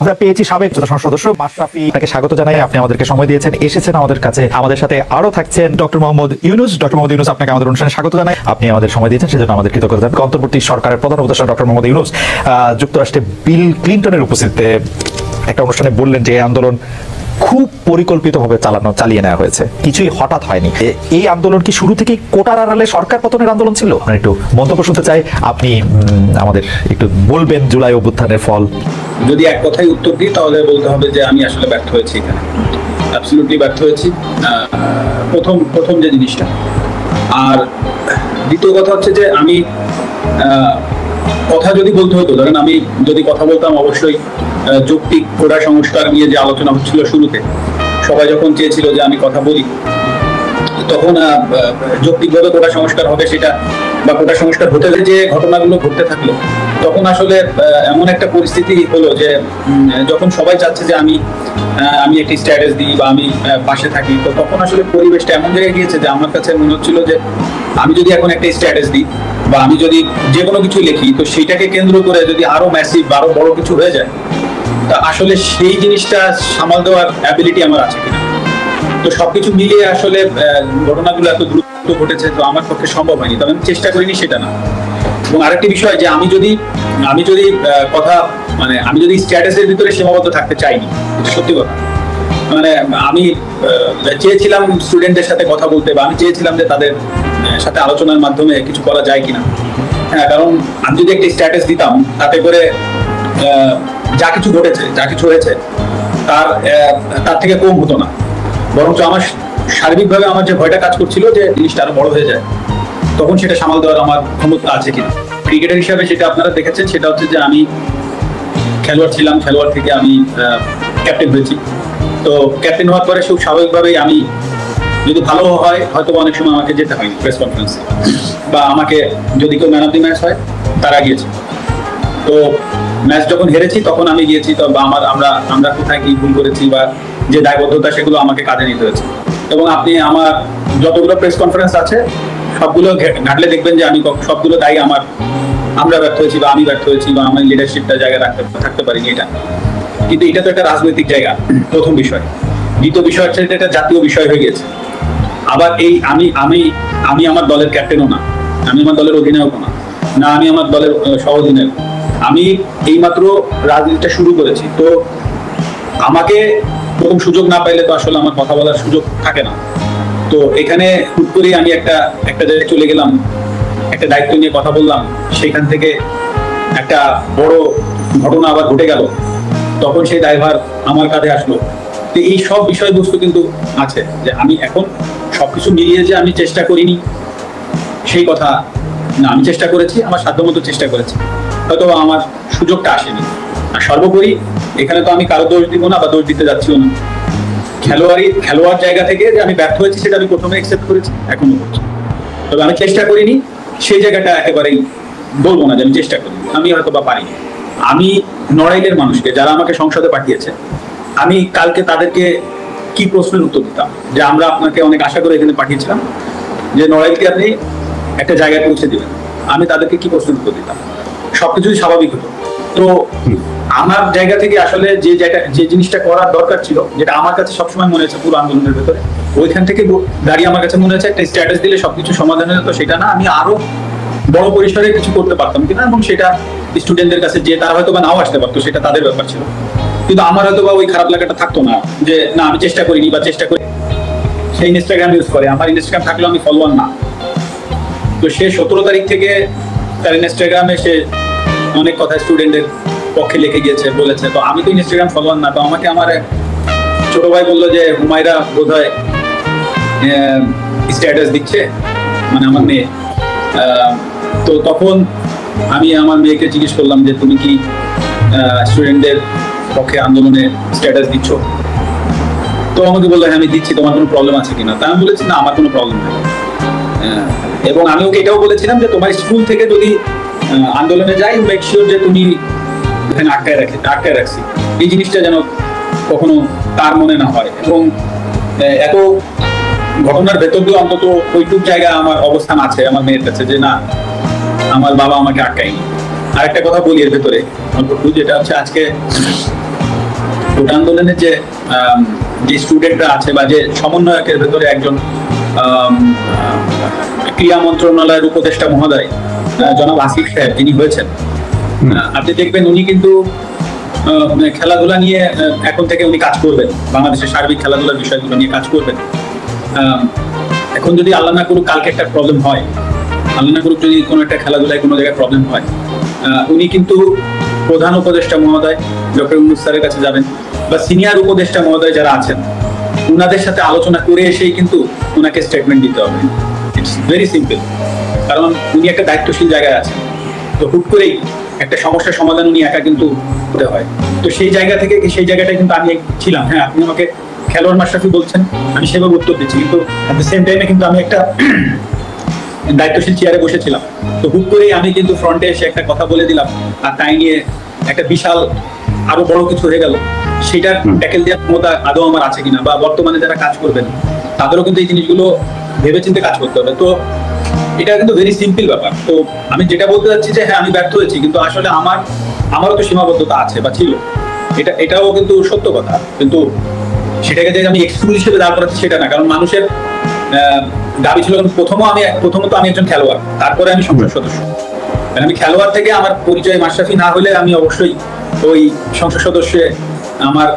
আমরা পেয়েছি সাবেক সংসদ সদস্য মাশরাফি, তাকে স্বাগত জানাই। আপনি আমাদেরকে সময় দিয়েছেন, এসেছেন আমাদের কাছে। আমাদের সাথে আরো থাকছেন ডক্টর মোহাম্মদ ইউনুস। ডক্টর মোহাম্মদ ইউনুস, আপনাকে আমাদের অনুষ্ঠানে স্বাগত জানাই। আপনি আমাদের সময় দিয়েছেন, সেজন্য আমাদের কৃতজ্ঞতা জানাই। অন্তর্বর্তী সরকারের প্রধান উপদেষ্টা ডক্টর মোহাম্মদ ইউনুস যুক্তরাষ্ট্রে বিল ক্লিনটনের উপস্থিতিতে একটা অনুষ্ঠানে বললেন যে আন্দোলন খুব পরিকল্পিতভাবে চালিয়ে নেওয়া হয়েছে, কিছুই হঠাৎ হয়নি। এই আন্দোলন কি শুরু থেকেই কোটার আড়ালে সরকার পতনের আন্দোলন ছিল? আমরা একটু মন্তব্য শুনতে চাই, আপনি আমাদের একটু বলবেন জুলাই অভ্যুত্থানের ফল। যদি এক কথায় উত্তর দিই তাহলে বলতে হবে যে আমি আসলে ব্যর্থ হয়েছি, এখানে অ্যাবসলিউটলি ব্যর্থ হয়েছি। প্রথম যে জিনিসটা, আর দ্বিতীয় কথা হচ্ছে যে আমি কথা যদি বলতে হতো, ধরেন আমি যদি কথা বলতাম, অবশ্যই যৌক্তিক কোটা সংস্কার নিয়ে যে আলোচনা হচ্ছিল শুরুতে, সবাই যখন চেয়েছিল যে আমি কথা বলি, তখন যৌক্তিকভাবে কোটা সংস্কার হবে সেটা, বা কোটা সংস্কার হতে যে ঘটনাগুলো ঘটতে থাকলো, তখন আসলে এমন একটা পরিস্থিতি হলো যে যখন সবাই চাচ্ছে যে আমি একটি স্ট্যাটাস দিই বা আমি পাশে থাকি, তো তখন আসলে পরিবেশটা এমন জায়গায় গিয়েছে যে আমার কাছে মনে হচ্ছিল যে আমি যদি এখন একটা স্ট্যাটাস দিই বা আমি যদি যে কোনো কিছু লিখি, তো সেইটাকে কেন্দ্র করে যদি আরো ম্যাসিভ আরো বড় কিছু হয়ে যায়, তা আসলে সেই জিনিসটা সামাল দেওয়ার অ্যাবিলিটি আমার আছে কিনা। তো সবকিছু মিলিয়ে আসলে ঘটনাগুলো এত দ্রুত ঘটেছে, তো আমার পক্ষে সম্ভব হয়নি, তবে আমি চেষ্টা করিনি সেটা না। এবং আরেকটি বিষয় যে আমি যদি কথা আমি যদি স্ট্যাটাসের ভিতরে সীমাবদ্ধ থাকতে চাইনি, সত্যি কথা। আমি চেয়েছিলাম স্টুডেন্টদের সাথে কথা বলতে, বা আমি চেয়েছিলাম যে তাদের সাথে আলোচনার মাধ্যমে কিছু করা যায় কিনা। হ্যাঁ, কারণ আমি যদি একটা স্ট্যাটাস দিতাম, তাতে করে যা কিছু ঘটেছে, যা কিছু হয়েছে, তার থেকে কম হতো না, বরঞ্চ আমার সার্বিকভাবে আমার যে ভয়টা কাজ করছিল যে জিনিসটা আরো বড় হয়ে যায়, তখন সেটা সামাল দেওয়ার আমার ক্ষমতা আছে কিনা। ক্রিকেটার হিসাবে যেটা আপনারা দেখেছেন সেটা হচ্ছে যে আমি খেলোয়াড় ছিলাম, খেলোয়াড় থেকে আমি ক্যাপ্টেন হয়েছি। তো ক্যাপ্টেন হওয়ার পরে খুব স্বাভাবিকভাবেই আমি, যদি ভালো হয় হয়তো অনেক সময় আমাকে যেতে হয়নি প্রেস কনফারেন্সে, বা আমাকে যদি কেউ ম্যান অফ দি ম্যাচ হয় তারা গিয়েছে। তো ম্যাচ যখন হেরেছি তখন আমি গিয়েছি, তো আমরা কোথায় কি ভুল করেছি বা যে দায়বদ্ধতা, সেগুলো আমাকে কাজে নিতে হয়েছে। এবং আপনি আমার যতগুলো প্রেস কনফারেন্স আছে সবগুলো ঘাটলে দেখবেন যে আমি সবগুলো দায়ী আমরা ব্যর্থ হয়েছি, বা আমি ব্যর্থ হয়েছি, বা আমার লিডারশিপটা জায়গায় থাকতে পারিনি এটা। কিন্তু এটা তো একটা রাজনৈতিক জায়গা, প্রথম বিষয়। দ্বিতীয় বিষয় হচ্ছে এটা জাতীয় বিষয় হয়ে গেছে। আবার এই আমি আমার দলের ক্যাপ্টেনও না, আমি আমার দলের অধিনায়কও না, আমি আমার দলের সহ অধিনায়ক। আমি এইমাত্র রাজনীতিটা শুরু করেছি, তো আমাকে প্রথম সুযোগ না পাইলে তো আসলে আমার কথা বলার সুযোগ থাকে না। তো এখানে হুট করেই আমি একটা জায়গায় চলে গেলাম, একটা দায়িত্ব নিয়ে কথা বললাম, সেখান থেকে একটা বড় ঘটনা আবার ঘটে গেল, তখন সেই দায়ভার আমার কাঁধে আসলো। তো এই সব বিষয়বস্তু কিন্তু আছে যে আমি এখন সবকিছু মিলিয়ে যে আমি চেষ্টা করিনি সেই কথা না, আমি চেষ্টা করেছি, আমার সাধ্যমতো চেষ্টা করেছি, হয়তো আমার সুযোগটা আসেনি। আর সর্বোপরি এখানে তো আমি কারো দোষ দিব না বা দোষ দিতে যাচ্ছিও না। খেলোয়াড় জায়গা থেকে যে আমি ব্যর্থ হয়েছি সেটা আমি প্রথমে অ্যাকসেপ্ট করেছি, এখনো করছি। তবে আমি চেষ্টা করিনি সেই জায়গাটা একেবারেই বলবো না যে আমি চেষ্টা করি, আমি হয়তো বা পারিনি। আমি নড়াইলের মানুষকে, যারা আমাকে সংসদে পাঠিয়েছে, আমি কালকে তাদেরকে কি প্রশ্নের উত্তর দিতাম যে আমরা আপনাকে অনেক আশা করে এখানে পাঠিয়েছিলাম যে নড়াইলকে আপনি একটা জায়গায় পৌঁছে দিবেন, আমি তাদেরকে কি প্রশ্নের উত্তর দিতাম? সবকিছুই স্বাভাবিক হতো। তো আমার জায়গা থেকে আসলে যে জিনিসটা করার দরকার ছিল, যেটা আমার কাছে সবসময় মনে হয়েছে পুরো আন্দোলনের ভেতরে, ওইখান থেকে দাঁড়িয়ে আমার কাছে মনে হয়েছে একটা স্ট্যাটাস দিলে সবকিছু সমাধান হয়ে যেত, সেটা না, আমি আরো বড় পরিসরে কিছু করতে পারতাম কিনা, এবং সেটা স্টুডেন্টদের কাছে যে তারা হয়তো বা নাও আসতে পারতো, সেটা তাদের ব্যাপার ছিল। কিন্তু আমার হয়তো বা ওই খারাপ লাগাটা থাকতো না যে না আমি চেষ্টা করিনি বা চেষ্টা করি। সে ইনস্টাগ্রাম ইউজ করে, আমার ইনস্টাগ্রাম থাকলেও আমি ফলোয়ার না। তো সে 17 তারিখ থেকে তার ইনস্টাগ্রামে সে অনেক কথা স্টুডেন্টের পক্ষে লিখে গিয়েছে, বলেছে। তো আমি তো ইনস্টাগ্রাম ফলোয়ার না, তো আমাকে আমার ছোট ভাই বললো যে হুমায়রা বোধহয় স্ট্যাটাস দিচ্ছে, আমার মেয়ে। তো তখন আমি আমার মেয়েকে জিজ্ঞেস করলাম যে তুমি কি স্টুডেন্টদের পক্ষে আন্দোলনে স্ট্যাটাস দিচ্ছ? তো আমাকে বললো হ্যাঁ আমি দিচ্ছি, তোমার কোনো প্রবলেম আছে কিনা? তা আমি বলেছি না, আমার কোনো প্রবলেম নেই। এবং আমি ওকে এটাও বলেছিলাম যে তোমার স্কুল থেকে যদি আন্দোলনে যাই, মেক শিওর যে তুমি এখানে আটকায় রাখছি, এই জিনিসটা যেন কখনো তার মনে না হয়। এবং এত ঘটনার ভেতর দিয়ে অন্তত ওইটুক জায়গা আমার অবস্থান আছে আমার মেয়ের কাছে যে না, আমার বাবা আমাকে আটকায়নি। আরেকটা কথা বলি এর ভেতরে, যেটা হচ্ছে আজকে কোটা আন্দোলনের যে স্টুডেন্টরা আছে বা যে সমন্বয়কের ভেতরে একজন ক্রীড়া মন্ত্রণালয়ের উপদেষ্টা মহোদয় জনাব আসিফ সাহেব যিনি হয়েছেন, আপনি দেখবেন উনি কিন্তু খেলাধুলা নিয়ে এখন থেকে উনি কাজ করবেন, বাংলাদেশের সার্বিক খেলাধুলার বিষয়গুলো নিয়ে কাজ করবেন। এখন যদি আল্লাহ না করুক কালকে একটা প্রবলেম হয়, আল্লাহ না করুক যদি কোনো একটা খেলাধুলায় কোনো জায়গায় প্রবলেম হয়, উনি কিন্তু প্রধান উপদেষ্টা মহোদয় ডক্টর ইউনূস স্যারের কাছে যাবেন বা সিনিয়র উপদেষ্টা মহোদয় যারা আছেন উনাদের সাথে আলোচনা করে এসেই কিন্তু ওনাকে স্টেটমেন্ট দিতে হবে। ইটস ভেরি সিম্পল, কারণ উনি একটা দায়িত্বশীল জায়গায় আছেন, তো হুট করেই একটা সমস্যার সমাধান উনি একা কিন্তু হতে হয়। তো সেই জায়গা থেকে সেই জায়গাটায় কিন্তু আমি ছিলাম। হ্যাঁ, আপনি আমাকে খেলোয়াড় মাশরাফি বলছেন, আমি সেভাবে উত্তর দিচ্ছি, কিন্তু অ্যাট দ্য সেম টাইমে কিন্তু আমি একটা দায়িত্বশীল চেয়ারে বসেছিলাম। তো হুট করেই আমি কিন্তু ফ্রন্টে এসে একটা কথা বলে দিলাম, আর তাই নিয়ে একটা বিশাল আরো বড় কিছু হয়ে গেল। সেটার ট্যাকেল দেওয়ার ক্ষমতা আদৌ আমার আছে কিনা, বা বর্তমানে যারা কাজ করবেন তাদেরও কিন্তু এই জিনিসগুলো ভেবেচিন্তে কাজ করতে হবে। তো এটা কিন্তু ভেরি সিম্পল ব্যাপার। তো আমি যেটা বলতে চাচ্ছি যে হ্যাঁ, আমি ব্যর্থ হয়েছি, কিন্তু আসলে আমারও তো সীমাবদ্ধতা আছে বা ছিল, এটাও কিন্তু সত্য কথা। কিন্তু সেটাকে যে আমি এক্সকিউজ হিসেবে দাঁড় করাচ্ছি সেটা না, কারণ মানুষের দাবি ছিল। প্রথমত আমি একজন খেলোয়াড়, তারপরে আমি সংসদ সদস্য। আমি খেলোয়াড় থেকে আমার পরিচয় মাশরাফি না হলে আমি অবশ্যই ওই সংসদ সদস্যে আমার